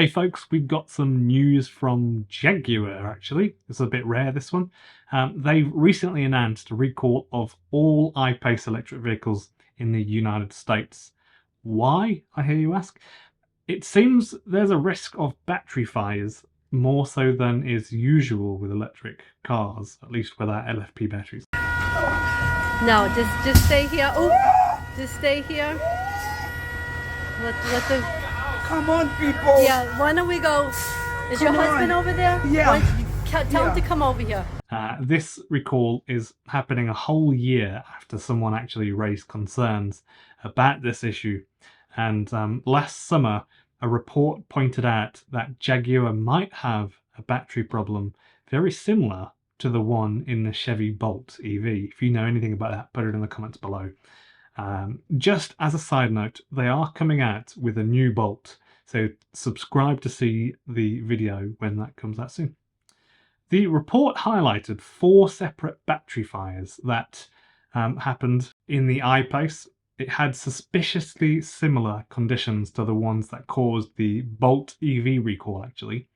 Hey folks, we've got some news from Jaguar actually. It's a bit rare, this one. They've recently announced a recall of all I-Pace electric vehicles in the United States. Why, I hear you ask? It seems there's a risk of battery fires more so than is usual with electric cars, at least without LFP batteries. No, just stay here. Oh, just stay here. Let the... Come on, people! Yeah, why don't we go? Is your husband over there? Yeah. Tell him to come over here. This recall is happening a whole year after someone actually raised concerns about this issue. And last summer, a report pointed out that Jaguar might have a battery problem very similar to the one in the Chevy Bolt EV. If you know anything about that, put it in the comments below. Just as a side note, they are coming out with a new Bolt, so subscribe to see the video when that comes out soon. The report highlighted 4 separate battery fires that happened in the I-Pace. It had suspiciously similar conditions to the ones that caused the Bolt EV recall, actually.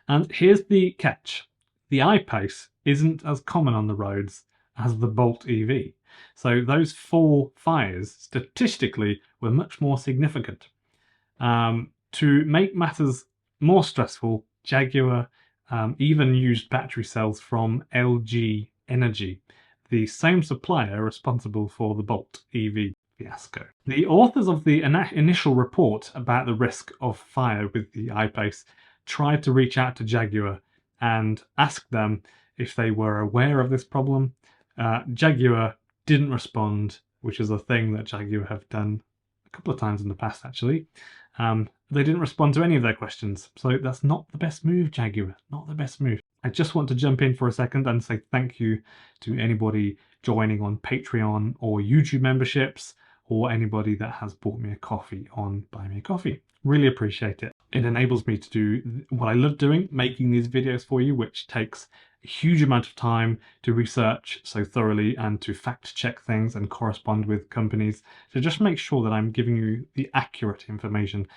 And here's the catch. The I-Pace isn't as common on the roads as the Bolt EV. So those 4 fires, statistically, were much more significant. To make matters more stressful, Jaguar even used battery cells from LG Energy, the same supplier responsible for the Bolt EV fiasco. The authors of the initial report about the risk of fire with the I-Pace tried to reach out to Jaguar and ask them if they were aware of this problem. Jaguar didn't respond, which is a thing that Jaguar have done a couple of times in the past, actually. They didn't respond to any of their questions, so that's not the best move, Jaguar. Not the best move. I just want to jump in for a second and say thank you to anybody joining on Patreon or YouTube memberships, or anybody that has bought me a coffee on Buy Me a Coffee. Really appreciate it. It enables me to do what I love doing, making these videos for you, which takes a huge amount of time to research so thoroughly and to fact check things and correspond with companies to just make sure that I'm giving you the accurate information,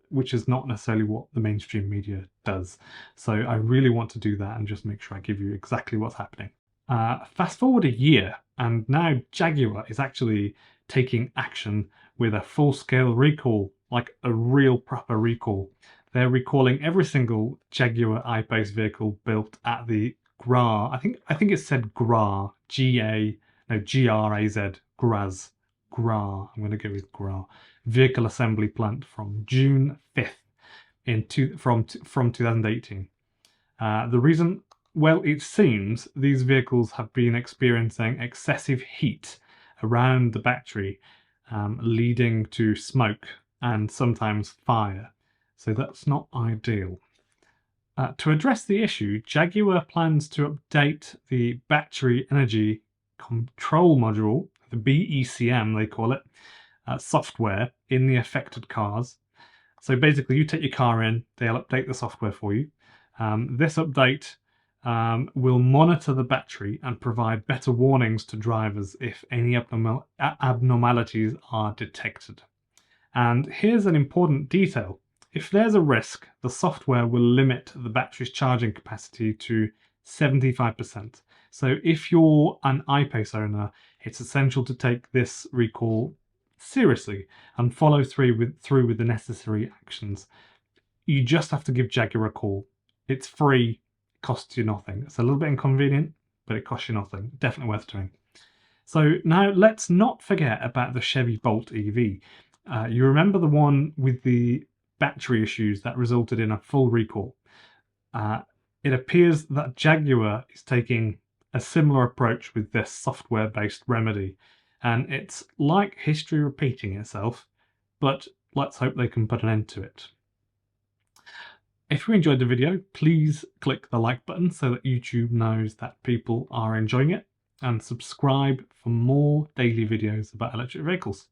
which is not necessarily what the mainstream media does. So I really want to do that and just make sure I give you exactly what's happening. Fast forward a year, and now Jaguar is actually taking action with a full-scale recall, like a real proper recall. They're recalling every single Jaguar I-Pace vehicle built at the GRA. I think it said GRA, G-R-A-Z, GRAZ. GRA, I'm going to go with GRA. Vehicle assembly plant from June 5th from 2018. The reason, well, it seems these vehicles have been experiencing excessive heat around the battery, leading to smoke and sometimes fire. So that's not ideal. To address the issue, Jaguar plans to update the battery energy control module, the BECM they call it, software in the affected cars. So basically you take your car in, they'll update the software for you. This update will monitor the battery and provide better warnings to drivers if any abnormalities are detected. And here's an important detail. If there's a risk, the software will limit the battery's charging capacity to 75%. So if you're an I-Pace owner, it's essential to take this recall seriously and follow through with the necessary actions. You just have to give Jaguar a call. It's free, costs you nothing. It's a little bit inconvenient, but it costs you nothing. Definitely worth doing. So now let's not forget about the Chevy Bolt EV. You remember the one with the battery issues that resulted in a full recall. It appears that Jaguar is taking a similar approach with this software-based remedy, and it's like history repeating itself, but let's hope they can put an end to it. If you enjoyed the video, please click the like button so that YouTube knows that people are enjoying it, and subscribe for more daily videos about electric vehicles.